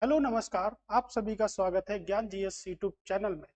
Hello नमस्कार। आप सभी का स्वागत है ज्ञान जीएस यूट्यूब चैनल में।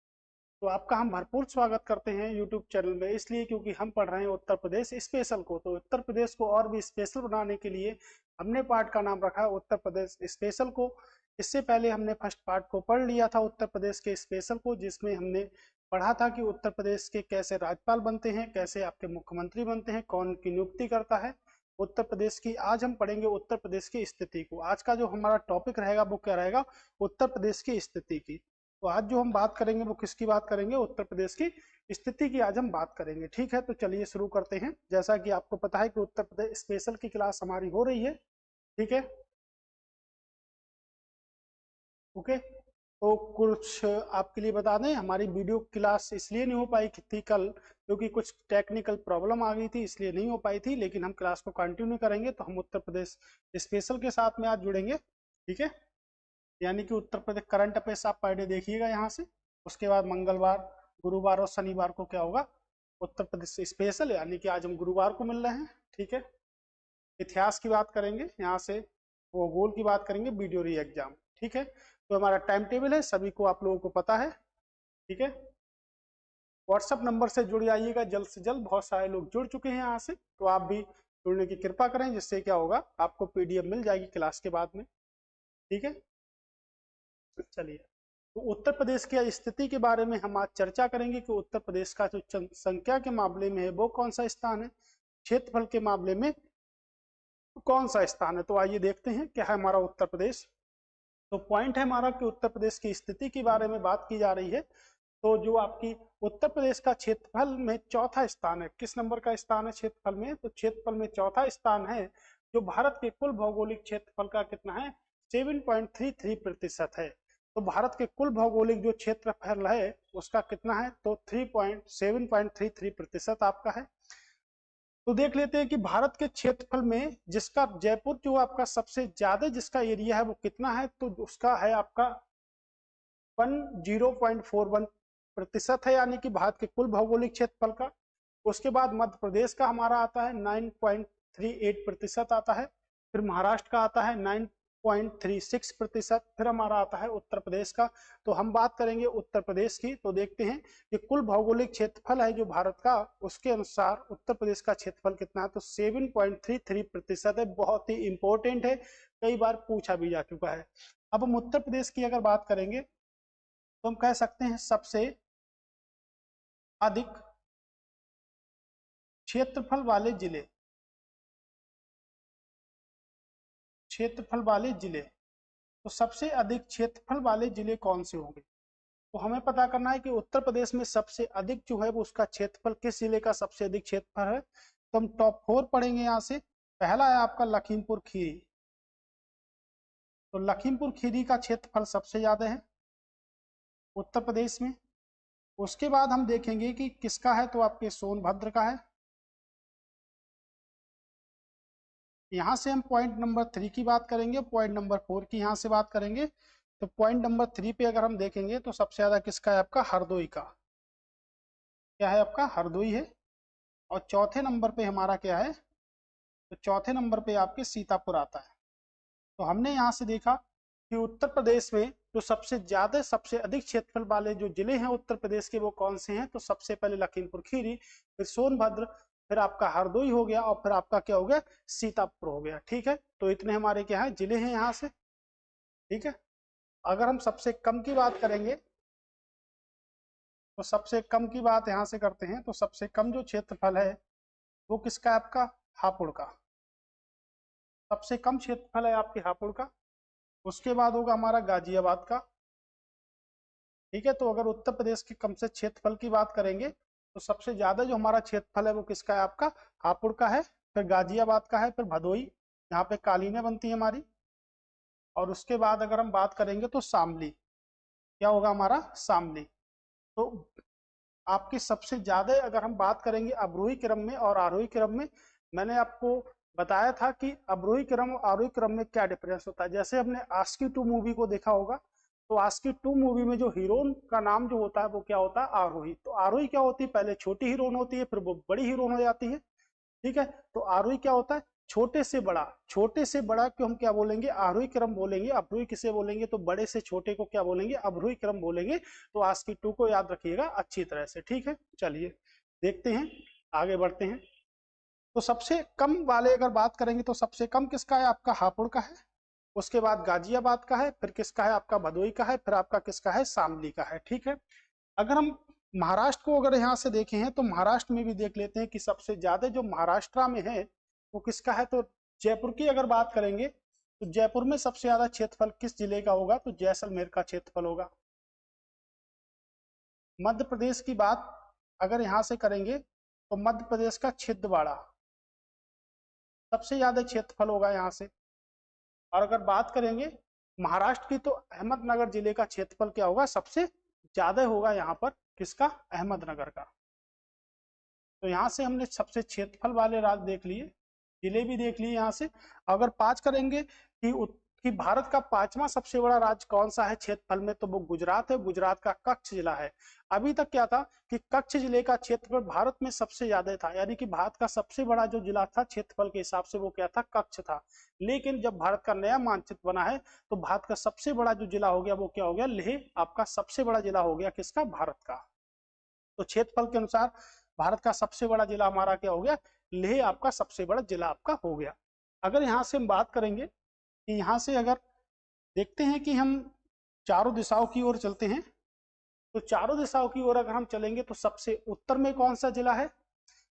तो आपका हम भरपूर स्वागत करते हैं यूट्यूब चैनल में, इसलिए क्योंकि हम पढ़ रहे हैं उत्तर प्रदेश स्पेशल को। तो उत्तर प्रदेश को और भी स्पेशल बनाने के लिए हमने पार्ट का नाम रखा है उत्तर प्रदेश स्पेशल को। इससे पहले हमने फर्स्ट पार्ट को पढ़ लिया था उत्तर प्रदेश के स्पेशल को, जिसमें हमने पढ़ा था कि उत्तर प्रदेश के कैसे राज्यपाल बनते हैं, कैसे आपके मुख्यमंत्री बनते हैं, कौन उनकी नियुक्ति करता है उत्तर प्रदेश की। आज हम पढ़ेंगे उत्तर प्रदेश की स्थिति को। आज का जो हमारा टॉपिक रहेगा वो क्या रहेगा? उत्तर प्रदेश की स्थिति की। तो आज जो हम बात करेंगे वो किसकी बात करेंगे? उत्तर प्रदेश की स्थिति की आज हम बात करेंगे। ठीक है, तो चलिए शुरू करते हैं। जैसा कि आपको पता है कि उत्तर प्रदेश स्पेशल की क्लास हमारी हो रही है। ठीक है, ओके। तो कुछ आपके लिए बता दें, हमारी वीडियो क्लास इसलिए नहीं हो पाई थी कल, क्योंकि कुछ टेक्निकल प्रॉब्लम आ गई थी, इसलिए नहीं हो पाई थी। लेकिन हम क्लास को कंटिन्यू करेंगे। तो हम उत्तर प्रदेश स्पेशल के साथ में आज जुड़ेंगे। ठीक है, यानी कि उत्तर प्रदेश करंट अफेयर्स आप पर डे देखिएगा यहाँ से। उसके बाद मंगलवार, गुरुवार और शनिवार को क्या होगा? उत्तर प्रदेश स्पेशल, यानी कि आज हम गुरुवार को मिल रहे हैं। ठीक है, इतिहास की बात करेंगे यहाँ से, भूगोल की बात करेंगे, वीडियो री एग्जाम। ठीक है, तो हमारा टाइम टेबल है, सभी को आप लोगों को पता है। ठीक है, व्हाट्सअप नंबर से जुड़ जाइएगा जल्द से जल्द। बहुत सारे लोग जुड़ चुके हैं यहाँ से, तो आप भी जुड़ने की कृपा करें, जिससे क्या होगा, आपको पीडीएफ मिल जाएगी क्लास के बाद में। ठीक है, चलिए। तो उत्तर प्रदेश की स्थिति के बारे में हम आज चर्चा करेंगे कि उत्तर प्रदेश का जो जनसंख्या के मामले में है वो कौन सा स्थान है, क्षेत्रफल के मामले में कौन सा स्थान है। तो आइए देखते हैं क्या है हमारा उत्तर प्रदेश। तो पॉइंट है हमारा कि उत्तर प्रदेश की स्थिति के बारे में बात की जा रही है। तो जो आपकी उत्तर प्रदेश का क्षेत्रफल में चौथा स्थान है, किस नंबर का स्थान है क्षेत्रफल में? तो क्षेत्रफल में चौथा स्थान है, जो भारत के कुल भौगोलिक क्षेत्रफल का कितना है? 7.33% है। तो भारत के कुल भौगोलिक जो क्षेत्रफल है उसका कितना है? तो 7.33% आपका है। तो देख लेते हैं कि भारत के क्षेत्रफल में जिसका जयपुर जो आपका सबसे ज्यादा जिसका एरिया है वो कितना है? तो उसका है आपका 0.41% है, यानी कि भारत के कुल भौगोलिक क्षेत्रफल का। उसके बाद मध्य प्रदेश का हमारा आता है 9.38% आता है। फिर महाराष्ट्र का आता है 9.36%। फिर हमारा आता है उत्तर प्रदेश का। तो हम बात करेंगे उत्तर प्रदेश की। तो देखते हैं कि कुल भौगोलिक क्षेत्रफल है जो भारत का, उसके अनुसार उत्तर प्रदेश का क्षेत्रफल कितना है? तो 7.33% है। बहुत ही इंपॉर्टेंट है, कई बार पूछा भी जा चुका है। अब हम उत्तर प्रदेश की अगर बात करेंगे तो हम कह सकते हैं सबसे अधिक क्षेत्रफल वाले जिले, क्षेत्रफल वाले जिले। तो सबसे अधिक क्षेत्रफल वाले जिले कौन से होंगे? तो हमें पता करना है कि उत्तर प्रदेश में सबसे अधिक जो है वो उसका क्षेत्रफल, किस जिले का सबसे अधिक क्षेत्रफल है। तो हम टॉप 4 पढ़ेंगे यहाँ से। पहला है आपका लखीमपुर खीरी। तो लखीमपुर खीरी का क्षेत्रफल सबसे ज्यादा है उत्तर प्रदेश में। उसके बाद हम देखेंगे कि किसका है, तो आपके सोनभद्र का है। यहाँ से हम पॉइंट नंबर 3 की बात करेंगे, पॉइंट नंबर 4 की यहाँ से बात करेंगे। तो पॉइंट नंबर 3 पे अगर हम देखेंगे तो सबसे ज्यादा किसका है? आपका हरदोई का। क्या है? आपका हरदोई है। और चौथे नंबर पे हमारा क्या है? तो चौथे नंबर पे आपके सीतापुर आता है। तो हमने यहाँ से देखा कि उत्तर प्रदेश में जो सबसे ज्यादा सबसे अधिक क्षेत्रफल वाले जो जिले हैं उत्तर प्रदेश के वो कौन से हैं? तो सबसे पहले लखीमपुर खीरी, फिर सोनभद्र, फिर आपका हरदोई हो गया, और फिर आपका क्या हो गया? सीतापुर हो गया। ठीक है, तो इतने हमारे क्या है? जिले हैं यहाँ से। ठीक है, अगर हम सबसे कम की बात करेंगे तो सबसे कम की बात यहाँ से करते हैं। तो सबसे कम जो क्षेत्रफल है वो किसका है? आपका हापुड़ का। सबसे कम क्षेत्रफल है आपके हापुड़ का। उसके बाद होगा हमारा गाजियाबाद का। ठीक है, तो अगर उत्तर प्रदेश के कम से क्षेत्रफल की बात करेंगे तो सबसे ज्यादा जो हमारा क्षेत्रफल है वो किसका है? आपका हापुड़ का है, फिर गाजियाबाद का है, फिर भदोई, यहाँ पे कालीनें बनती है हमारी। और उसके बाद अगर हम बात करेंगे तो शामली, क्या होगा हमारा? शामली। तो आपकी सबसे ज्यादा अगर हम बात करेंगे अवरोही क्रम में और आरोही क्रम में, मैंने आपको बताया था कि अवरोही क्रम और आरोही क्रम में क्या डिफरेंस होता है। जैसे हमने आस्की 2 मूवी को देखा होगा, तो आस्की 2 मूवी में जो हीरोइन का नाम जो होता है वो क्या होता है? आरोही। तो आरोही क्या होती है? पहले छोटी हीरोइन होती है, फिर वो बड़ी हीरोइन हो जाती है। ठीक है, तो आरोही क्या होता है? छोटे से बड़ा, छोटे से बड़ा को हम क्या बोलेंगे, आरोही क्रम बोलेंगे। अवरोही किसे बोलेंगे, तो बड़े से छोटे को क्या बोलेंगे, अवरोही क्रम बोलेंगे। तो ASCII 2 को याद रखिएगा अच्छी तरह से, ठीक है। चलिए देखते हैं, आगे बढ़ते हैं। तो सबसे कम वाले अगर बात करेंगे तो सबसे कम किसका है, आपका हापुड़ का है। उसके बाद गाजियाबाद का है, फिर किसका है, आपका भदोही का है, फिर आपका किसका है, शामली का है, ठीक है। अगर हम महाराष्ट्र को अगर यहाँ से देखें हैं तो महाराष्ट्र में भी देख लेते हैं कि सबसे ज्यादा जो महाराष्ट्र में है वो किसका है। तो जयपुर की अगर बात करेंगे तो जयपुर में सबसे ज्यादा क्षेत्रफल किस जिले का होगा, तो जैसलमेर का क्षेत्रफल होगा। मध्य प्रदेश की बात अगर यहाँ से करेंगे तो मध्य प्रदेश का छिंदवाड़ा सबसे ज्यादा क्षेत्रफल होगा यहाँ से। और अगर बात करेंगे महाराष्ट्र की तो अहमदनगर जिले का क्षेत्रफल क्या होगा, सबसे ज्यादा होगा यहाँ पर, किसका, अहमदनगर का। तो यहाँ से हमने सबसे क्षेत्रफल वाले राज्य देख लिए, जिले भी देख लिए यहाँ से। अगर पांच करेंगे कि भारत का पांचवा सबसे बड़ा राज्य कौन सा है क्षेत्रफल में, तो वो गुजरात है। गुजरात का कच्छ जिला है। अभी तक क्या था कि कच्छ जिले का क्षेत्रफल भारत में सबसे ज्यादा था, यानी कि भारत का सबसे बड़ा जो जिला था क्षेत्रफल के हिसाब से वो क्या था, कच्छ था। लेकिन जब भारत का नया मानचित्र बना है तो भारत का सबसे बड़ा जो जिला हो गया वो क्या हो गया, लेह आपका सबसे बड़ा जिला हो गया, किसका, भारत का। तो क्षेत्रफल के अनुसार भारत का सबसे बड़ा जिला हमारा क्या हो गया, लेह आपका सबसे बड़ा जिला आपका हो गया। अगर यहाँ से हम बात करेंगे कि यहाँ से अगर देखते हैं कि हम चारों दिशाओं की ओर चलते हैं, तो चारों दिशाओं की ओर अगर हम चलेंगे तो सबसे उत्तर में कौन सा जिला है,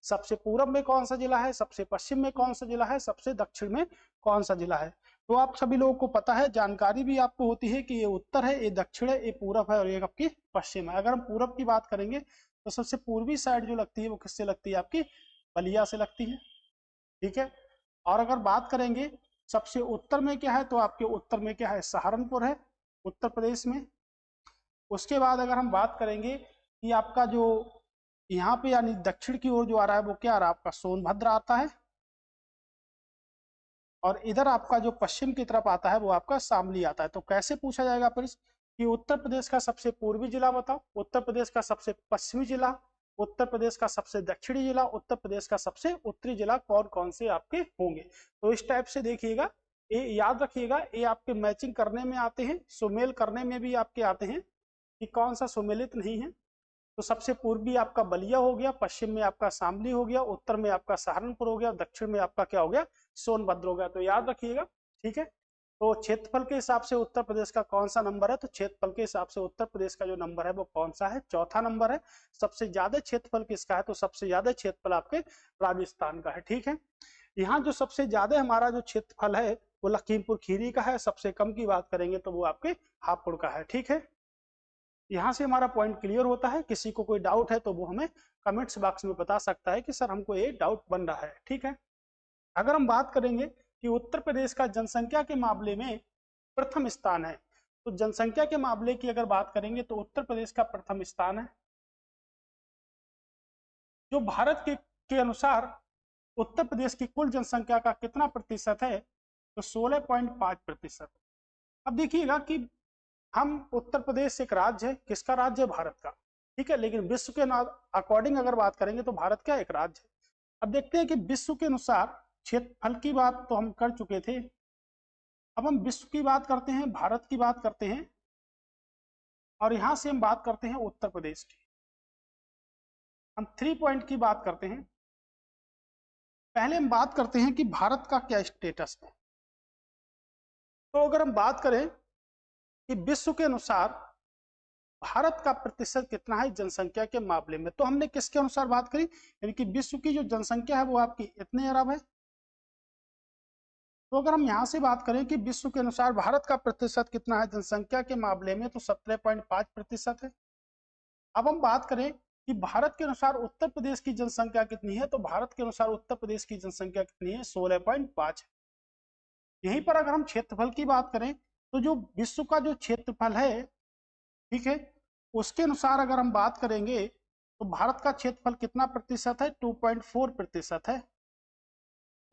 सबसे पूरब में कौन सा जिला है, सबसे पश्चिम में कौन सा जिला है, सबसे दक्षिण में कौन सा जिला है। तो आप सभी लोगों को पता है, जानकारी भी आपको होती है कि ये उत्तर है, ये दक्षिण है, ये पूरब है और ये आपकी पश्चिम है। अगर हम पूरब की बात करेंगे तो सबसे पूर्वी साइड जो लगती है वो किससे लगती है, आपकी बलिया से लगती है, ठीक है। और अगर बात करेंगे सबसे उत्तर में क्या है, तो आपके उत्तर में क्या है, सहारनपुर है, उत्तर प्रदेश में। उसके बाद अगर हम बात करेंगे कि आपका जो यहाँ पे यानी दक्षिण की ओर जो आ रहा है वो क्या आ रहा है, आपका सोनभद्र आता है। और इधर आपका जो पश्चिम की तरफ आता है वो आपका शामली आता है। तो कैसे पूछा जाएगा फिर कि उत्तर प्रदेश का सबसे पूर्वी जिला बताओ, उत्तर प्रदेश का सबसे पश्चिमी जिला, उत्तर प्रदेश का सबसे दक्षिणी जिला, उत्तर प्रदेश का सबसे उत्तरी जिला, कौन कौन से आपके होंगे। तो इस टाइप से देखिएगा, ये याद रखिएगा, ये आपके मैचिंग करने में आते हैं, सुमेल करने में भी आपके आते हैं कि कौन सा सुमेलित नहीं है। तो सबसे पूर्वी आपका बलिया हो गया, पश्चिम में आपका शामली हो गया, उत्तर में आपका सहारनपुर हो गया, दक्षिण में आपका क्या हो गया, सोनभद्र हो गया। तो याद रखिएगा, ठीक है। तो क्षेत्रफल के हिसाब से उत्तर प्रदेश का कौन सा नंबर है, तो क्षेत्रफल के हिसाब से उत्तर प्रदेश का जो नंबर है वो कौन सा है, चौथा नंबर है। सबसे ज्यादा क्षेत्रफल किसका है, तो सबसे ज्यादा क्षेत्रफल आपके राजस्थान का है, ठीक है। यहाँ जो सबसे ज्यादा हमारा जो क्षेत्रफल है वो लखीमपुर खीरी का है। सबसे कम की बात करेंगे तो वो आपके हापुड़ का है, ठीक है। यहाँ से हमारा पॉइंट क्लियर होता है। किसी को कोई डाउट है तो वो हमें कमेंट्स बॉक्स में बता सकता है कि सर हमको ये डाउट बन रहा है, ठीक है। अगर हम बात करेंगे कि उत्तर प्रदेश का जनसंख्या के मामले में प्रथम स्थान है, तो जनसंख्या के मामले की अगर बात करेंगे तो उत्तर प्रदेश का प्रथम स्थान है। जो भारत के अनुसार उत्तर प्रदेश की कुल जनसंख्या का कितना प्रतिशत है, तो 16.5%। अब देखिएगा कि हम उत्तर प्रदेश एक राज्य है, किसका राज्य है, भारत का, ठीक है। लेकिन विश्व के अकॉर्डिंग अगर बात करेंगे तो भारत क्या एक राज्य है। अब देखते हैं कि विश्व के अनुसार क्षेत्रफल की बात तो हम कर चुके थे, अब हम विश्व की बात करते हैं, भारत की बात करते हैं, और यहां से हम बात करते हैं उत्तर प्रदेश की। हम 3 पॉइंट की बात करते हैं। पहले हम बात करते हैं कि भारत का क्या स्टेटस है। तो अगर हम बात करें कि विश्व के अनुसार भारत का प्रतिशत कितना है जनसंख्या के मामले में, तो हमने किसके अनुसार बात करी, यानी कि विश्व की जो जनसंख्या है वो आपकी इतने अरब है। तो अगर हम यहां से बात करें कि विश्व के अनुसार भारत का प्रतिशत कितना है जनसंख्या के मामले में, तो 17.5% है। अब हम बात करें कि भारत के अनुसार उत्तर प्रदेश की जनसंख्या कितनी है, तो भारत के अनुसार उत्तर प्रदेश की जनसंख्या कितनी है, 16.5 है। यहीं पर अगर हम क्षेत्रफल की बात करें तो जो विश्व का जो क्षेत्रफल है, ठीक है, उसके अनुसार अगर हम बात करेंगे तो भारत का क्षेत्रफल कितना प्रतिशत है, 2.4% है।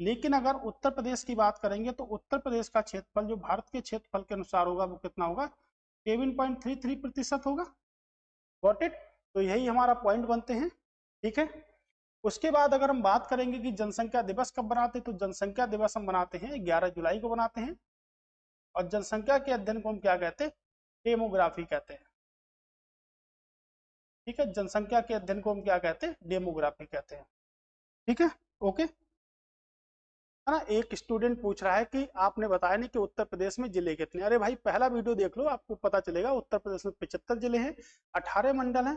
लेकिन अगर उत्तर प्रदेश की बात करेंगे तो उत्तर प्रदेश का क्षेत्रफल जो भारत के क्षेत्रफल के अनुसार होगा वो कितना होगा, 7.33% होगा। Got it. तो यही हमारा पॉइंट बनते हैं, ठीक है। उसके बाद अगर हम बात करेंगे कि जनसंख्या दिवस कब बनाते हैं, तो जनसंख्या दिवस हम बनाते हैं 11 जुलाई को बनाते हैं। और जनसंख्या के अध्ययन को हम क्या कहते हैं, डेमोग्राफी कहते हैं। ठीक है, जनसंख्या के अध्ययन को हम क्या कहते हैं, डेमोग्राफी कहते हैं। ठीक है, ओके है ना। एक स्टूडेंट पूछ रहा है कि आपने बताया नहीं कि उत्तर प्रदेश में जिले कितने। अरे भाई पहला वीडियो देख लो, आपको पता चलेगा। उत्तर प्रदेश में 75 जिले हैं, 18 मंडल हैं।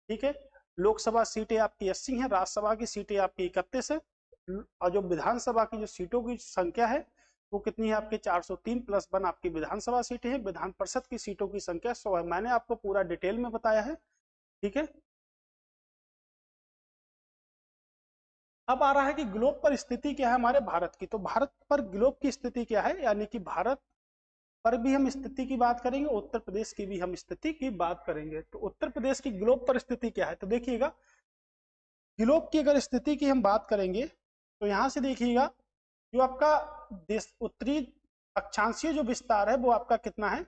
ठीक है, लोकसभा सीटें आपकी 80 हैं, राज्यसभा की सीटें आपकी 31 है। और जो विधानसभा की जो सीटों की संख्या है वो कितनी है आपके 403 प्लस 1 आपकी विधानसभा सीटें हैं। विधान परिषद की सीटों की संख्या 100 है। मैंने आपको पूरा डिटेल में बताया है। ठीक है, अब आ रहा है कि ग्लोब पर स्थिति क्या है हमारे भारत की। तो भारत पर ग्लोब की स्थिति क्या है, यानी कि भारत पर भी हम स्थिति की बात करेंगे, उत्तर प्रदेश की भी हम स्थिति की बात करेंगे। तो उत्तर प्रदेश की ग्लोब पर स्थिति क्या है, तो देखिएगा ग्लोब की अगर स्थिति की हम बात करेंगे तो यहां से देखिएगा जो आपका देश उत्तरी अक्षांशीय जो विस्तार है वो आपका कितना है,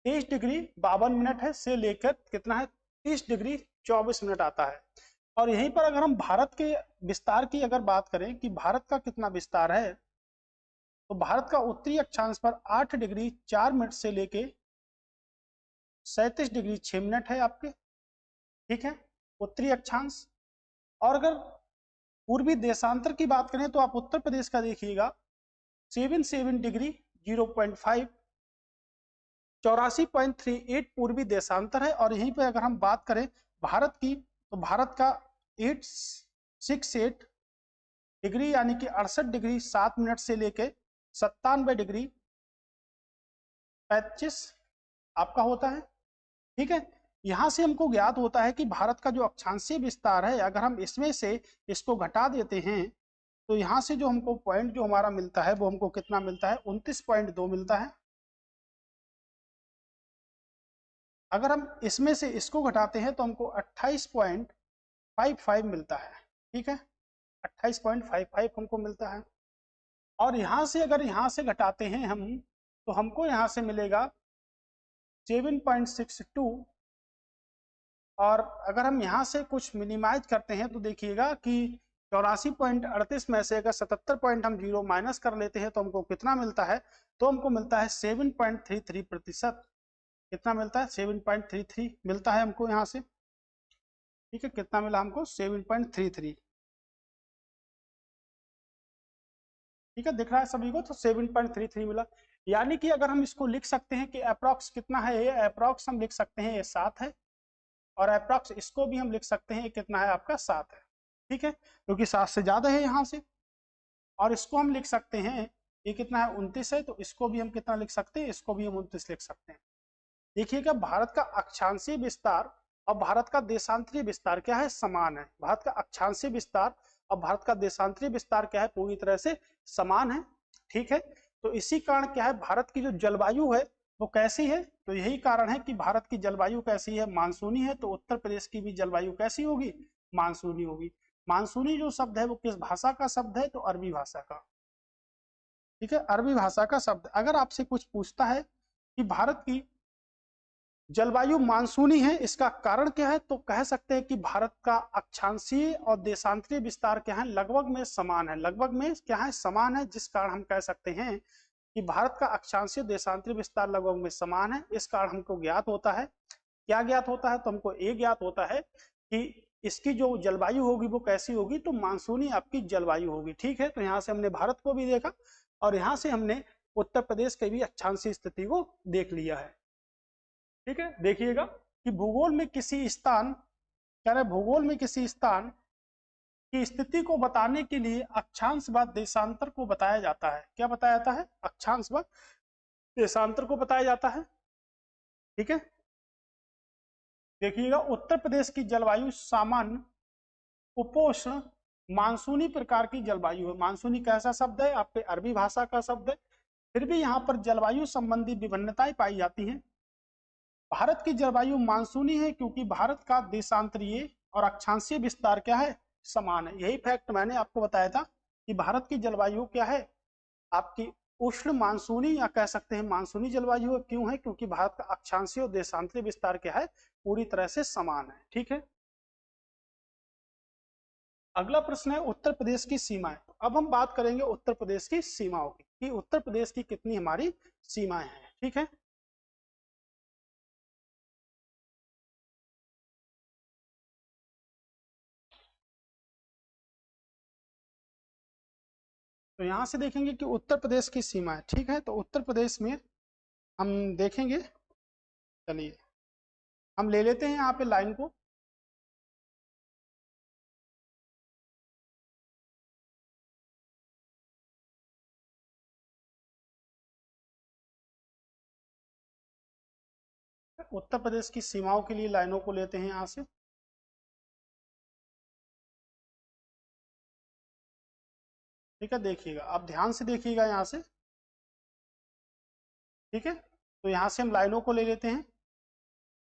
23 डिग्री 52 मिनट है, से लेकर कितना है 30 डिग्री 24 मिनट आता है। और यहीं पर अगर हम भारत के विस्तार की अगर बात करें कि भारत का कितना विस्तार है, तो भारत का उत्तरी अक्षांश पर 8 डिग्री 4 मिनट से लेके 37 डिग्री 6 मिनट है आपके। ठीक है, उत्तरी अक्षांश। और अगर पूर्वी देशांतर की बात करें तो आप उत्तर प्रदेश का देखिएगा 77 डिग्री 0.5 84.38 पूर्वी देशांतर है। और यहीं पे अगर हम बात करें भारत की, तो भारत का 868 डिग्री यानी कि 68 डिग्री 7 मिनट से लेके 97 डिग्री 25 आपका होता है। ठीक है, यहां से हमको ज्ञात होता है कि भारत का जो अक्षांशीय विस्तार है, अगर हम इसमें से इसको घटा देते हैं तो यहां से जो हमको पॉइंट जो हमारा मिलता है वो हमको कितना मिलता है, 29.2 मिलता है। अगर हम इसमें से इसको घटाते हैं तो हमको 28.55 मिलता है। ठीक है, 28.55 हमको मिलता है। और यहां से अगर यहां से घटाते हैं हम, तो हमको यहां से मिलेगा 7.62। और अगर हम यहाँ से कुछ मिनिमाइज करते हैं तो देखिएगा कि 84.38 में से अगर 77 पॉइंट हम जीरो माइनस कर लेते हैं तो हमको कितना मिलता है, तो हमको मिलता है 7.33%। कितना मिलता है, 7.33 मिलता है हमको यहाँ से। ठीक है, कितना मिला हमको, 7.33। ठीक है, दिख रहा है सभी को, तो 7.33 मिला। यानी कि अगर हम इसको लिख सकते हैं कि अप्रॉक्स कितना है, ये अप्रॉक्स हम लिख सकते हैं ये 7 है। और अप्रॉक्स इसको भी हम लिख सकते हैं कितना है आपका 7 है। ठीक है, क्योंकि 7 से ज्यादा है यहाँ से। और इसको हम लिख सकते हैं ये कितना है, 29 है, तो इसको भी हम कितना लिख सकते हैं, इसको भी हम 29 लिख सकते हैं। देखिएगा भारत का अक्षांशीय विस्तार और भारत का देशांतरीय विस्तार क्या है, समान है। भारत का अक्षांशीय विस्तार और भारत का देशांतरीय विस्तार क्या है, पूरी तरह से समान है। ठीक है, तो इसी कारण क्या है, भारत की जो जलवायु है वो कैसी है, तो यही कारण है कि भारत की जलवायु कैसी है, मानसूनी है। तो उत्तर प्रदेश की भी जलवायु कैसी होगी, मानसूनी होगी। मानसूनी जो शब्द है वो किस भाषा का शब्द है, तो अरबी भाषा का। ठीक है, अरबी भाषा का शब्द। अगर आपसे कुछ पूछता है कि भारत की जलवायु मानसूनी है, इसका कारण क्या है, तो कह सकते हैं कि भारत का अक्षांशीय और देशांतरीय विस्तार क्या है, लगभग में समान है। लगभग में क्या है, समान है, जिस कारण हम कह सकते हैं कि भारत का अक्षांशीय देशांतरीय विस्तार लगभग में समान है। इस कारण हमको ज्ञात होता है, क्या ज्ञात होता है, तो हमको ये ज्ञात होता है कि इसकी जो जलवायु होगी वो कैसी होगी, तो मानसूनी आपकी जलवायु होगी। ठीक है, तो यहाँ से हमने भारत को भी देखा और यहाँ से हमने उत्तर प्रदेश की भी अक्षांशीय स्थिति को देख लिया है। ठीक है, देखिएगा कि भूगोल में किसी स्थान, कह रहे भूगोल में किसी स्थान की स्थिति को बताने के लिए अक्षांश व देशांतर को बताया जाता है। क्या बताया जाता है, अक्षांश व देशांतर को बताया जाता है। ठीक है, देखिएगा उत्तर प्रदेश की जलवायु सामान्य उपोष्ण मानसूनी प्रकार की जलवायु है। मानसूनी कैसा शब्द है, आपके अरबी भाषा का शब्द है। फिर भी यहाँ पर जलवायु संबंधी विभिन्नताएं पाई जाती हैं। भारत की जलवायु मानसूनी है क्योंकि भारत का देशांतरीय और अक्षांशीय विस्तार क्या है, समान है। यही फैक्ट मैंने आपको बताया था कि भारत की जलवायु क्या है, आपकी उष्ण मानसूनी या कह सकते हैं मानसूनी जलवायु है। क्यों है, क्योंकि भारत का अक्षांशीय और देशांतरीय विस्तार क्या है, पूरी तरह से समान है। ठीक है, अगला प्रश्न है उत्तर प्रदेश की सीमाएं। तो अब हम बात करेंगे उत्तर प्रदेश की सीमाओं की, कि उत्तर प्रदेश की कितनी हमारी सीमाएं हैं। ठीक है, तो यहां से देखेंगे कि उत्तर प्रदेश की सीमाएं। ठीक है, तो उत्तर प्रदेश में हम देखेंगे, चलिए हम ले लेते हैं यहाँ पे लाइन को। उत्तर प्रदेश की सीमाओं के लिए लाइनों को लेते हैं यहाँ से। ठीक है, देखिएगा आप ध्यान से देखिएगा यहाँ से। ठीक है, तो यहाँ से हम लाइनों को ले लेते हैं,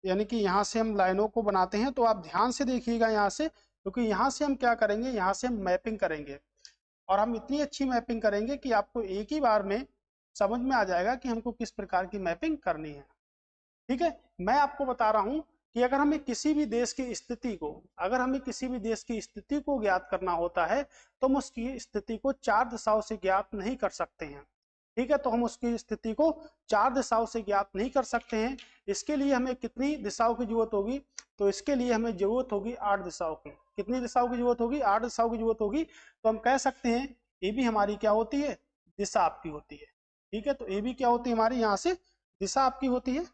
यानी कि यहाँ से हम लाइनों को बनाते हैं। तो आप ध्यान से देखिएगा यहाँ से, क्योंकि यहाँ से हम क्या करेंगे, यहाँ से हम मैपिंग करेंगे, और हम इतनी अच्छी मैपिंग करेंगे कि आपको एक ही बार में समझ में आ जाएगा कि हमको किस प्रकार की मैपिंग करनी है। ठीक है, मैं आपको बता रहा हूं कि अगर हमें किसी भी देश की स्थिति को, अगर हमें किसी भी देश की स्थिति को ज्ञात करना होता है तो हम उसकी स्थिति को 4 दिशाओं से ज्ञात नहीं कर सकते हैं। ठीक है, तो हम उसकी स्थिति को 4 दिशाओं से ज्ञात नहीं कर सकते हैं। इसके लिए हमें कितनी दिशाओं की जरूरत होगी, तो इसके लिए हमें जरूरत होगी 8 दिशाओं की। कितनी दिशाओं की जरूरत होगी, 8 दिशाओं की जरूरत होगी। तो हम कह सकते हैं ये भी हमारी क्या होती है, दिशा आपकी होती है। ठीक है, तो ये भी क्या होती है हमारी, यहाँ से दिशा आपकी होती है।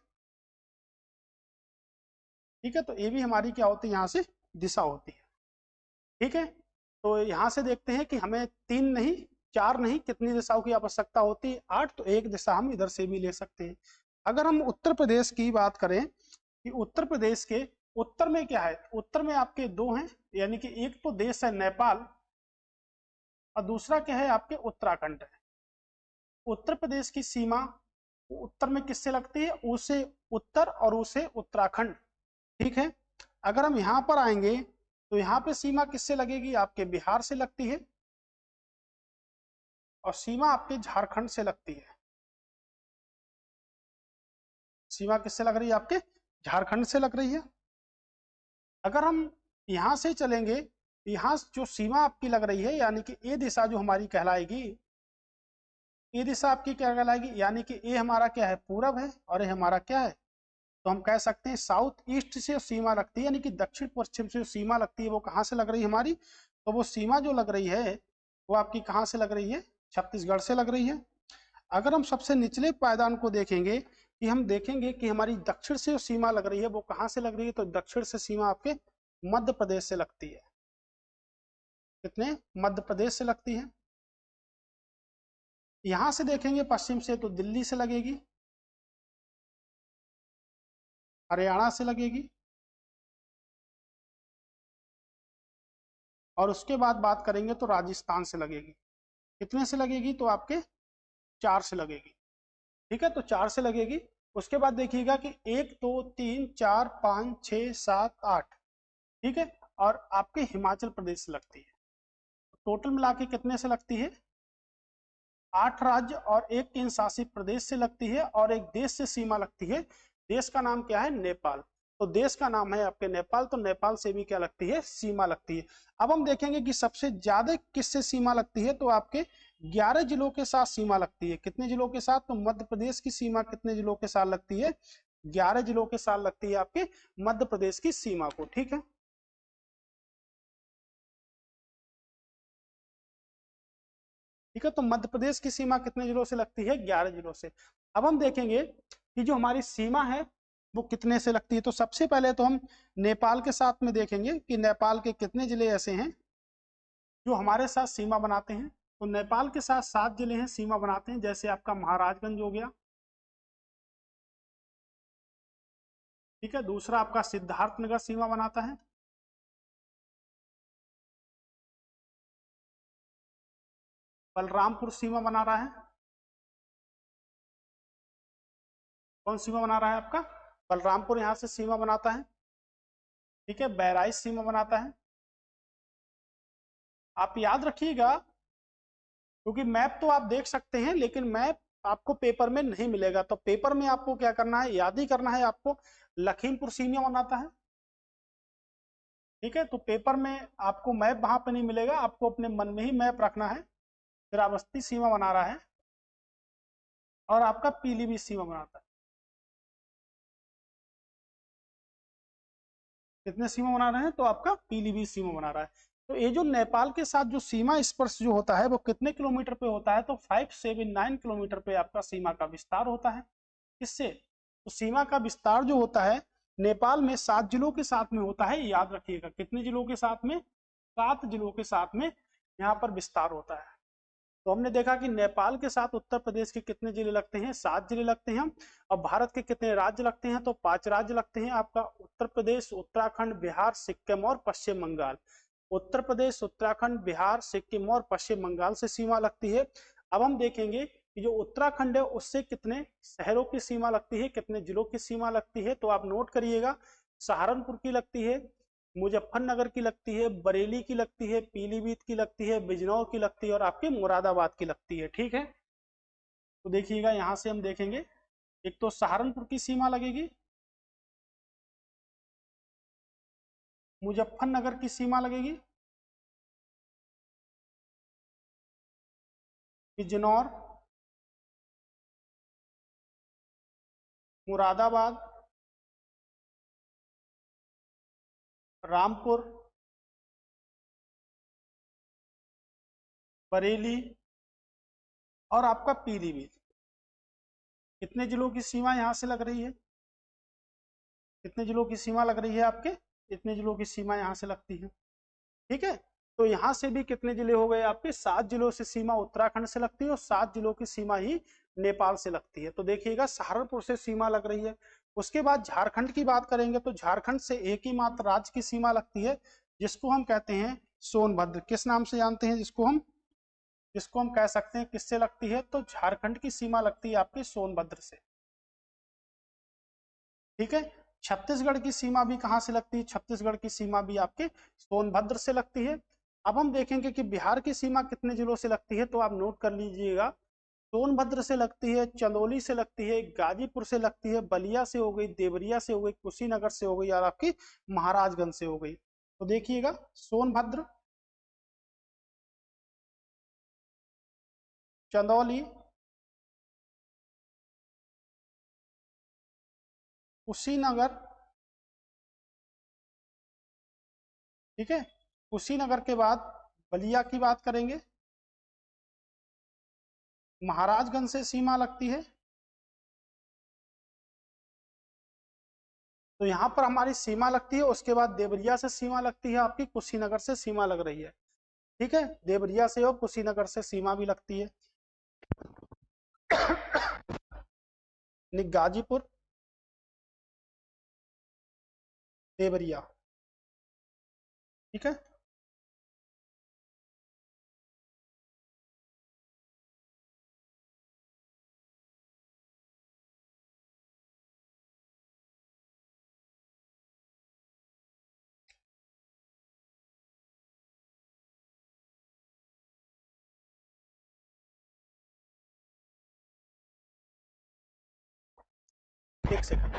ठीक है, तो ये भी हमारी क्या होती है, यहाँ से दिशा होती है। ठीक है, तो यहाँ से देखते हैं कि हमें 3 नहीं, 4 नहीं, कितनी दिशाओं की आवश्यकता होती है, 8। तो एक दिशा हम इधर से भी ले सकते हैं। अगर हम उत्तर प्रदेश की बात करें कि उत्तर प्रदेश के उत्तर में क्या है, उत्तर में आपके 2 हैं, यानी कि एक तो देश है नेपाल और दूसरा क्या है आपके उत्तराखंड है। उत्तर प्रदेश की सीमा उत्तर में किससे लगती है, उसे उत्तर और उसे उत्तराखंड। ठीक है, अगर हम यहाँ पर आएंगे तो यहाँ पे सीमा किससे लगेगी, आपके बिहार से लगती है, और सीमा आपके झारखंड से लगती है। सीमा किससे लग रही है, आपके झारखंड से लग रही है। अगर हम यहाँ से चलेंगे, यहाँ जो सीमा आपकी लग रही है, यानी कि ये दिशा जो हमारी कहलाएगी, ये दिशा आपकी क्या कहलाएगी, यानी कि ये हमारा क्या है, पूरब है, और ये हमारा क्या है, तो हम कह सकते हैं साउथ ईस्ट से सीमा लगती है, यानी कि दक्षिण पश्चिम से सीमा लगती है। वो कहाँ से लग रही है हमारी, तो वो सीमा जो लग रही है वो आपकी कहाँ से लग रही है, छत्तीसगढ़ से लग रही है। अगर हम सबसे निचले पायदान को देखेंगे, कि हम देखेंगे कि हमारी दक्षिण से सीमा लग रही है, वो कहाँ से लग रही है, तो दक्षिण से सीमा आपके मध्य प्रदेश से लगती है। कितने, मध्य प्रदेश से लगती है। यहां से देखेंगे पश्चिम से तो दिल्ली से लगेगी, हरियाणा से लगेगी, और उसके बाद बात करेंगे तो राजस्थान से लगेगी। कितने से लगेगी, तो आपके 4 से लगेगी। ठीक है, तो 4 से लगेगी। उसके बाद देखिएगा कि 1 2 3 4 5 6 7 8। ठीक है, और आपके हिमाचल प्रदेश से लगती है। टोटल मिला के कितने से लगती है, 8 राज्य और एक केंद्र शासित प्रदेश से लगती है, और एक देश से सीमा लगती है। देश का नाम क्या है, नेपाल। तो देश का नाम है आपके नेपाल, तो नेपाल से भी क्या लगती है, सीमा लगती है। अब हम देखेंगे कि सबसे ज्यादा किससे सीमा लगती है, तो आपके 11 जिलों के साथ सीमा लगती है। कितने जिलों के साथ, तो मध्य प्रदेश की सीमा कितने जिलों के साथ लगती है, 11 जिलों के साथ लगती है आपके मध्य प्रदेश की सीमा को। ठीक है, ठीक है, तो मध्य प्रदेश की सीमा कितने जिलों से लगती है, 11 जिलों से। अब हम देखेंगे कि जो हमारी सीमा है वो कितने से लगती है। तो सबसे पहले तो हम नेपाल के साथ में देखेंगे कि नेपाल के कितने जिले ऐसे हैं जो हमारे साथ सीमा बनाते हैं। तो नेपाल के साथ 7 जिले हैं सीमा बनाते हैं, जैसे आपका महाराजगंज हो गया। ठीक है, दूसरा आपका सिद्धार्थनगर सीमा बनाता है। बलरामपुर सीमा बना रहा है। कौन सीमा बना रहा है आपका, बलरामपुर यहाँ से सीमा बनाता है। ठीक है, बहराइच सीमा बनाता है। आप याद रखिएगा, क्योंकि मैप तो आप देख सकते हैं लेकिन मैप आपको पेपर में नहीं मिलेगा। तो पेपर में आपको क्या करना है, याद ही करना है आपको। लखीमपुर सीमा बनाता है। ठीक है, तो पेपर में आपको मैप वहां पे नहीं मिलेगा, आपको अपने मन में ही मैप रखना है। श्रावस्ती सीमा बना रहा है और आपका पीलीभीत सीमा बनाता है। कितने सीमा बना रहे हैं, तो आपका पीलीभीत सीमा बना रहा है। तो ये जो नेपाल के साथ जो सीमा स्पर्श जो होता है वो कितने किलोमीटर पे होता है, तो 579 किलोमीटर पे आपका सीमा का विस्तार होता है। किससे, तो सीमा का विस्तार जो होता है नेपाल में 7 जिलों के साथ में होता है। याद रखिएगा, कितने जिलों के साथ में, 7 जिलों के साथ में यहाँ पर विस्तार होता है। तो हमने देखा कि नेपाल के साथ उत्तर प्रदेश के कितने जिले लगते हैं, 7 जिले लगते हैं। और भारत के कितने राज्य लगते हैं, तो 5 राज्य लगते हैं। आपका उत्तर प्रदेश, उत्तराखंड, बिहार, सिक्किम और पश्चिम बंगाल। उत्तर प्रदेश, उत्तराखंड, बिहार, सिक्किम और पश्चिम बंगाल से सीमा लगती है। अब हम देखेंगे कि जो उत्तराखंड है उससे कितने शहरों की सीमा लगती है, कितने जिलों की सीमा लगती है। तो आप नोट करिएगा, सहारनपुर की लगती है, मुजफ्फरनगर की लगती है, बरेली की लगती है, पीलीभीत की लगती है, बिजनौर की लगती है और आपके मुरादाबाद की लगती है। ठीक है, तो देखिएगा यहां से हम देखेंगे, एक तो सहारनपुर की सीमा लगेगी, मुजफ्फरनगर की सीमा लगेगी, बिजनौर, मुरादाबाद, रामपुर, बरेली और आपका पीलीभीत। कितने जिलों की सीमा यहां से लग रही है, कितने जिलों की सीमा लग रही है आपके, इतने जिलों की सीमा यहां से लगती है। ठीक है, तो यहां से भी कितने जिले हो गए आपके, 7 जिलों से सीमा उत्तराखंड से लगती है और 7 जिलों की सीमा ही नेपाल से लगती है। तो देखिएगा सहारनपुर से सीमा लग रही है। उसके बाद झारखंड की बात करेंगे तो झारखंड से एक ही मात्र राज्य की सीमा लगती है, जिसको हम कहते हैं सोनभद्र। किस नाम से जानते हैं जिसको हम कह सकते हैं किससे लगती है, तो झारखंड की सीमा लगती है आपकी सोनभद्र से। ठीक है, छत्तीसगढ़ की सीमा भी कहां से लगती है, छत्तीसगढ़ की सीमा भी आपके सोनभद्र से लगती है। अब हम देखेंगे कि बिहार की सीमा कितने जिलों से लगती है, तो आप नोट कर लीजिएगा, सोनभद्र से लगती है, चंदौली से लगती है, गाजीपुर से लगती है, बलिया से हो गई, देवरिया से हो गई, कुशीनगर से हो गई और आपकी महाराजगंज से हो गई। तो देखिएगा सोनभद्र, चंदौली, कुशीनगर, ठीक है, कुशीनगर के बाद बलिया की बात करेंगे, महाराजगंज से सीमा लगती है। तो यहाँ पर हमारी सीमा लगती है, उसके बाद देवरिया से सीमा लगती है, आपकी कुशीनगर से सीमा लग रही है। ठीक है, देवरिया से और कुशीनगर से सीमा भी लगती है। गाजीपुर, देवरिया। ठीक है, एक सेकंड।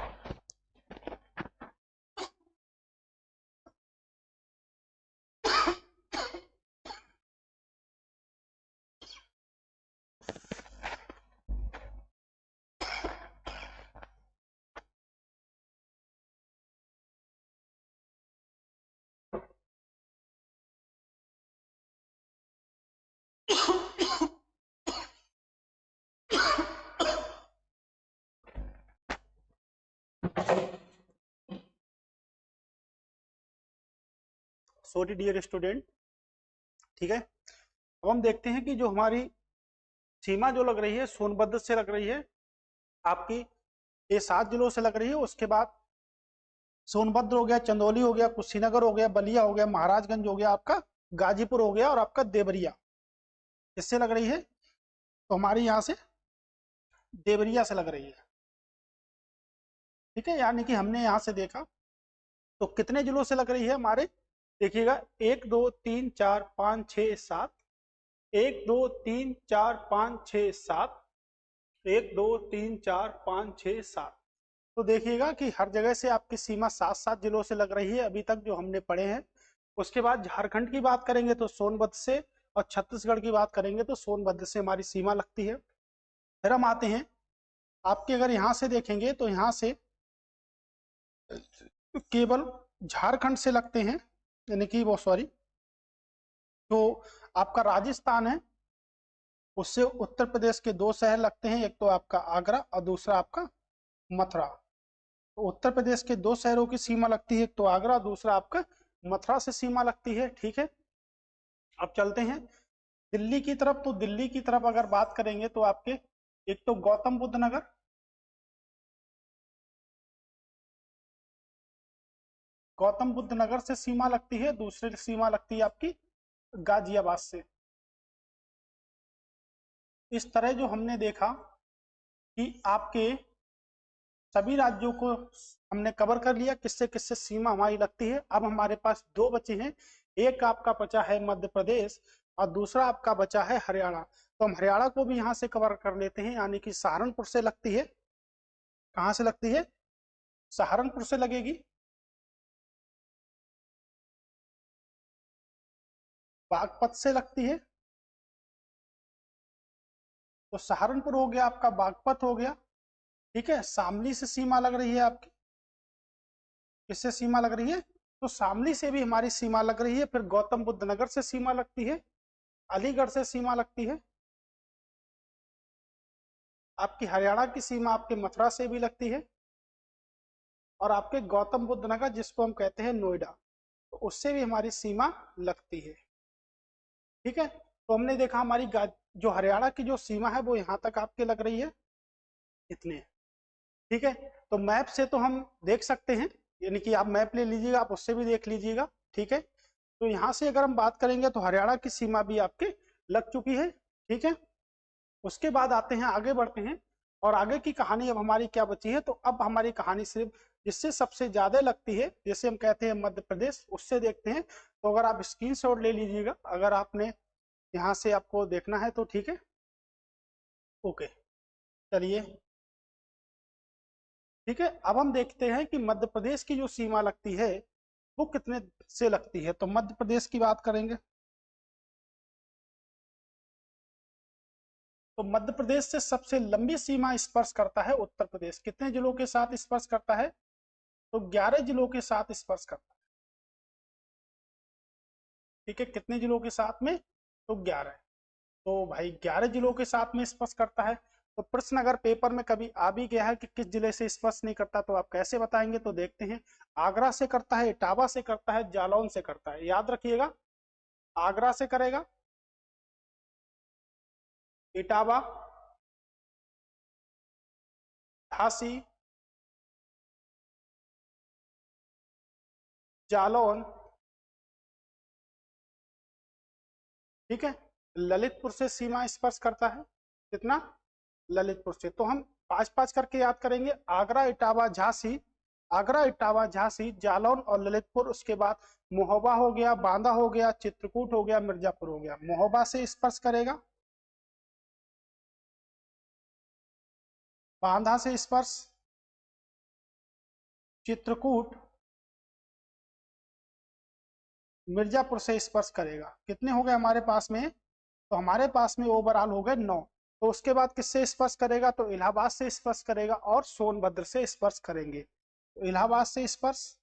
Sorry dear student. ठीक है, अब हम देखते हैं कि जो हमारी सीमा जो लग रही है सोनभद्र से लग रही है आपकी, ये 7 जिलों से लग रही है। उसके बाद सोनभद्र हो गया, चंदौली हो गया, कुशीनगर हो गया, बलिया हो गया, महाराजगंज हो गया, आपका गाजीपुर हो गया और आपका देवरिया इससे लग रही है। तो हमारी यहाँ से देवरिया से लग रही है। ठीक है, यानी कि हमने यहाँ से देखा तो कितने जिलों से लग रही है हमारे, देखिएगा 1 2 3 4 5 6 7, 1 2 3 4 5 6 7, 1 2 3 4 5 6 7। तो देखिएगा कि हर जगह से आपकी सीमा 7-7 जिलों से लग रही है अभी तक जो हमने पढ़े हैं। उसके बाद झारखंड की बात करेंगे तो सोनभद्र से, और छत्तीसगढ़ की बात करेंगे तो सोनभद्र से हमारी सीमा लगती है। फिर हम आते हैं, आपके अगर यहाँ से देखेंगे तो यहाँ से केवल झारखंड से लगते हैं, यानी कि वो सॉरी, तो आपका राजस्थान है उससे उत्तर प्रदेश के 2 शहर लगते हैं, एक तो आपका आगरा और दूसरा आपका मथुरा। तो उत्तर प्रदेश के 2 शहरों की सीमा लगती है, एक तो आगरा, दूसरा आपका मथुरा से सीमा लगती है। ठीक है, अब चलते हैं दिल्ली की तरफ। तो दिल्ली की तरफ अगर बात करेंगे तो आपके एक तो गौतम बुद्ध नगर, गौतम बुद्ध नगर से सीमा लगती है, दूसरी सीमा लगती है आपकी गाजियाबाद से। इस तरह जो हमने देखा कि आपके सभी राज्यों को हमने कवर कर लिया, किससे किससे सीमा हमारी लगती है। अब हमारे पास 2 बचे हैं, एक आपका बचा है मध्य प्रदेश और दूसरा आपका बचा है हरियाणा। तो हम हरियाणा को भी यहाँ से कवर कर लेते हैं, यानी कि सहारनपुर से लगती है। कहाँ से लगती है? सहारनपुर से लगेगी। बागपत से लगती है, तो सहारनपुर हो गया आपका, बागपत हो गया। ठीक है, शामली से सीमा लग रही है आपकी। किससे सीमा लग रही है? तो शामली से भी हमारी सीमा लग रही है। फिर गौतम बुद्ध नगर से सीमा लगती है, अलीगढ़ से सीमा लगती है। आपकी हरियाणा की सीमा आपके मथुरा से भी लगती है, और आपके गौतम बुद्ध नगर जिसको हम कहते हैं नोएडा, तो उससे भी हमारी सीमा लगती है। ठीक है, तो हमने देखा हमारी जो हरियाणा की जो सीमा है वो यहाँ तक आपके लग रही है, इतने। ठीक है, तो मैप से तो हम देख सकते हैं, यानी कि आप मैप ले लीजिएगा, आप उससे भी देख लीजिएगा। ठीक है, तो यहाँ से अगर हम बात करेंगे तो हरियाणा की सीमा भी आपके लग चुकी है। ठीक है, उसके बाद आते हैं, आगे बढ़ते हैं, और आगे की कहानी अब हमारी क्या बची है। तो अब हमारी कहानी सिर्फ जिससे सबसे ज्यादा लगती है, जैसे हम कहते हैं मध्य प्रदेश, उससे देखते हैं। तो अगर आप स्क्रीनशॉट ले लीजिएगा, अगर आपने यहाँ से आपको देखना है तो। ठीक है, ओके, चलिए। ठीक है, अब हम देखते हैं कि मध्य प्रदेश की जो सीमा लगती है वो कितने से लगती है। तो मध्य प्रदेश की बात करेंगे तो मध्य प्रदेश से सबसे लंबी सीमा स्पर्श करता है उत्तर प्रदेश। कितने जिलों के साथ स्पर्श करता है? तो 11 जिलों के साथ स्पर्श करता है। ठीक है, कितने जिलों के साथ में? तो 11। तो भाई 11 जिलों के साथ में स्पर्श करता है। तो प्रश्न अगर पेपर में कभी आ भी गया है कि किस जिले से स्पर्श नहीं करता, तो आप कैसे बताएंगे? तो देखते हैं, आगरा से करता है, इटावा से करता है, जालौन से करता है। याद रखिएगा, आगरा से करेगा, इटावा, झांसी, जालौन। ठीक है, ललितपुर से सीमा स्पर्श करता है। कितना? ललितपुर से। तो हम 5-5 करके याद करेंगे, आगरा, इटावा, झांसी, आगरा, इटावा, झांसी, जालौन और ललितपुर। उसके बाद महोबा हो गया, बांदा हो गया, चित्रकूट हो गया, मिर्जापुर हो गया। महोबा से स्पर्श करेगा, बांदा से स्पर्श, चित्रकूट, मिर्जापुर से स्पर्श करेगा। कितने हो गए हमारे पास में? तो हमारे पास में ओवरऑल हो गए 9। तो उसके बाद किससे स्पर्श करेगा? तो इलाहाबाद से स्पर्श करेगा और सोनभद्र से स्पर्श करेंगे। तो इलाहाबाद से स्पर्श,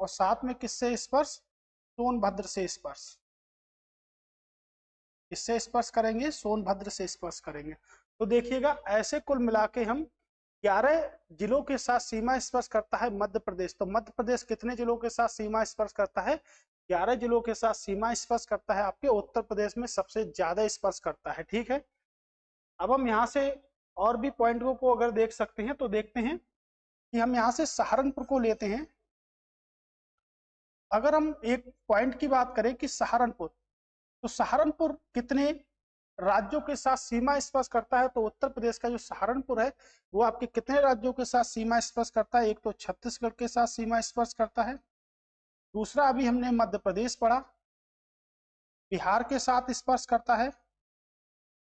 और साथ में किससे स्पर्श? सोनभद्र से स्पर्श। किससे स्पर्श करेंगे? सोनभद्र से स्पर्श करेंगे। तो देखिएगा, ऐसे कुल मिला के हम 11 जिलों के साथ सीमा स्पर्श करता है मध्य प्रदेश। तो मध्य प्रदेश कितने जिलों के साथ सीमा स्पर्श करता है? 11 जिलों के साथ सीमा स्पर्श करता है। आपके उत्तर प्रदेश में सबसे ज्यादा स्पर्श करता है। ठीक है, अब हम यहाँ से और भी पॉइंटों को अगर देख सकते हैं तो देखते हैं कि हम यहाँ से सहारनपुर को लेते हैं। अगर हम एक पॉइंट की बात करें कि सहारनपुर, तो सहारनपुर कितने राज्यों के साथ सीमा स्पर्श करता है? तो उत्तर प्रदेश का जो सहारनपुर है वो आपके कितने राज्यों के साथ सीमा स्पर्श करता है? एक तो छत्तीसगढ़ के साथ सीमा स्पर्श करता है, दूसरा अभी हमने मध्य प्रदेश पढ़ा, बिहार के साथ स्पर्श करता है,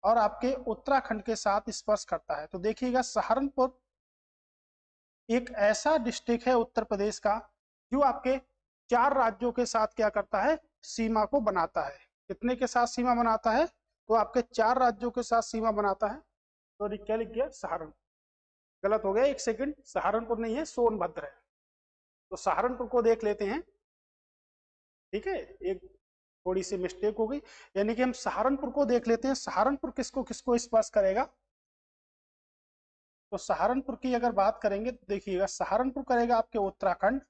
और आपके उत्तराखंड के साथ स्पर्श करता है। तो देखिएगा, सहारनपुर एक ऐसा डिस्ट्रिक्ट है उत्तर प्रदेश का जो आपके 4 राज्यों के साथ क्या करता है, सीमा को बनाता है। कितने के साथ सीमा बनाता है, तो आपके 4 राज्यों के साथ सीमा बनाता है। तो क्या लिख गया, सहारनपुर। गलत हो गया, एक सेकंड, सहारनपुर नहीं है, सोनभद्र है। तो सहारनपुर को देख लेते हैं, ठीक है, एक थोड़ी सी मिस्टेक हो गई, यानी कि हम सहारनपुर को देख लेते हैं। सहारनपुर किसको किसको स्पर्श करेगा, तो सहारनपुर की अगर बात करेंगे तो देखिएगा, सहारनपुर करेगा आपके उत्तराखंड,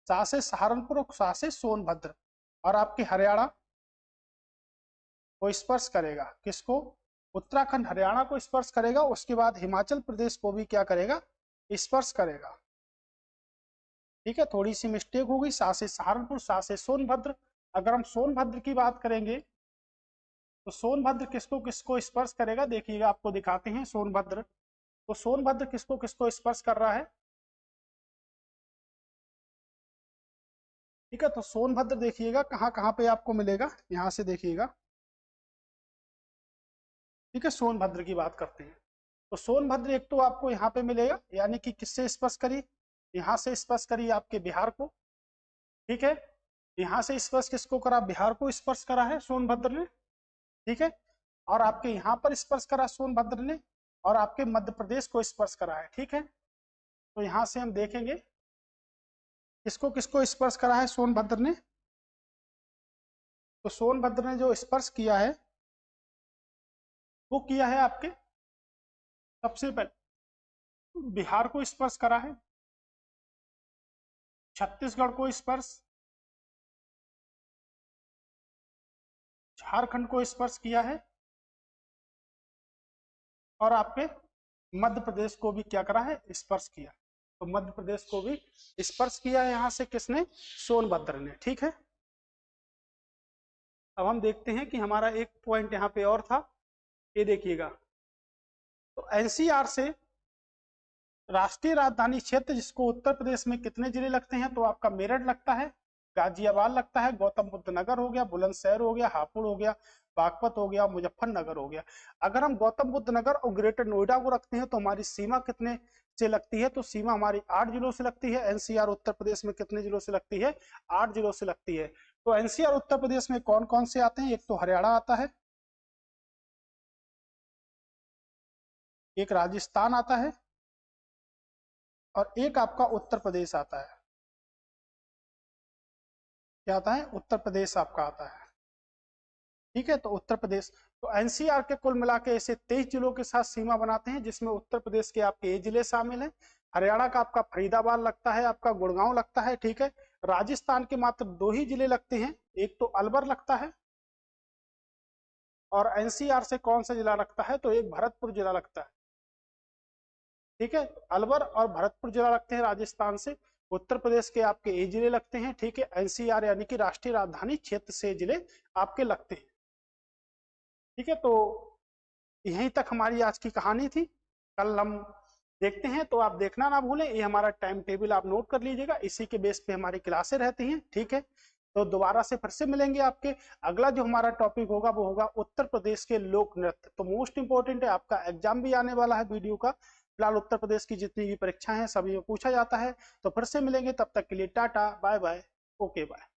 सा से सहारनपुर और सा से सोनभद्र, और आपके हरियाणा को स्पर्श करेगा। किसको, उत्तराखंड हरियाणा को स्पर्श करेगा। उसके बाद हिमाचल प्रदेश को भी क्या करेगा, स्पर्श करेगा। ठीक है, थोड़ी सी मिस्टेक हो गई, सा से सहारनपुर, सा से सोनभद्र। अगर हम सोनभद्र की बात करेंगे तो सोनभद्र किसको किसको स्पर्श करेगा, देखिएगा आपको दिखाते हैं सोनभद्र। तो सोनभद्र किसको किसको स्पर्श कर रहा है, ठीक है। तो सोनभद्र देखिएगा कहाँ कहाँ पे आपको मिलेगा, यहाँ से देखिएगा, ठीक है। सोनभद्र की बात करते हैं तो सोनभद्र एक तो आपको यहाँ पे मिलेगा, यानी कि किससे स्पर्श करी, यहाँ से स्पर्श करी आपके बिहार को, ठीक है। यहाँ से स्पर्श किसको करा, बिहार को स्पर्श करा है सोनभद्र ने, ठीक है। और आपके यहाँ पर स्पर्श करा सोनभद्र ने, और आपके मध्य प्रदेश को स्पर्श करा है, ठीक है। तो यहाँ से हम देखेंगे किसको किसको स्पर्श करा है सोनभद्र ने। तो सोनभद्र ने जो स्पर्श किया है वो किया है आपके, सबसे पहले बिहार को स्पर्श करा है, छत्तीसगढ़ को स्पर्श, झारखंड को स्पर्श किया है, और आपके मध्य प्रदेश को भी क्या करा है, स्पर्श किया। तो मध्य प्रदेश को भी स्पर्श किया है यहाँ से किसने, सोनभद्र ने, ठीक है। अब हम देखते हैं कि हमारा एक पॉइंट यहाँ पे और था, ये देखिएगा। तो एनसीआर से राष्ट्रीय राजधानी क्षेत्र जिसको उत्तर प्रदेश में कितने जिले लगते हैं, तो आपका मेरठ लगता है, गाजियाबाद लगता है, गौतम बुद्ध नगर हो गया, बुलंदशहर हो गया, हापुड़ हो गया, बागपत हो गया, मुजफ्फरनगर हो गया। अगर हम गौतम बुद्ध नगर और ग्रेटर नोएडा को रखते हैं तो हमारी सीमा कितने से लगती है, तो सीमा हमारी 8 जिलों से लगती है। एनसीआर उत्तर प्रदेश में कितने जिलों से लगती है, 8 जिलों से लगती है। तो एनसीआर उत्तर प्रदेश में कौन कौन से आते हैं, एक तो हरियाणा आता है, एक राजस्थान आता है, और एक आपका उत्तर प्रदेश आता है। क्या आता है, उत्तर प्रदेश आपका आता है, ठीक है। तो उत्तर प्रदेश, तो एनसीआर के कुल मिला के ऐसे 23 जिलों के साथ सीमा बनाते हैं, जिसमें उत्तर प्रदेश के आपके ये जिले शामिल हैं। हरियाणा का आपका फरीदाबाद लगता है, आपका गुड़गांव लगता है, ठीक है। राजस्थान के मात्र 2 ही जिले लगते हैं, एक तो अलवर लगता है, और एनसीआर से कौन सा जिला लगता है, तो एक भरतपुर जिला लगता है, ठीक है। अलवर और भरतपुर जिला लगते हैं राजस्थान से। उत्तर प्रदेश के आपके ये जिले लगते हैं, ठीक है। एनसीआर यानी कि राष्ट्रीय राजधानी क्षेत्र से जिले आपके लगते हैं, ठीक है। तो यहीं तक हमारी आज की कहानी थी, कल हम देखते हैं। तो आप देखना ना भूलें, ये हमारा टाइम टेबल आप नोट कर लीजिएगा, इसी के बेस पे हमारी क्लासें रहती हैं, ठीक है। तो दोबारा से फिर से मिलेंगे आपके। अगला जो हमारा टॉपिक होगा वो होगा उत्तर प्रदेश के लोक नृत्य। तो मोस्ट इंपॉर्टेंट है, आपका एग्जाम भी आने वाला है वीडियो का। फिलहाल उत्तर प्रदेश की जितनी भी परीक्षाएं हैं सभी में पूछा जाता है। तो फिर से मिलेंगे, तब तक के लिए tata bye bye, okay bye.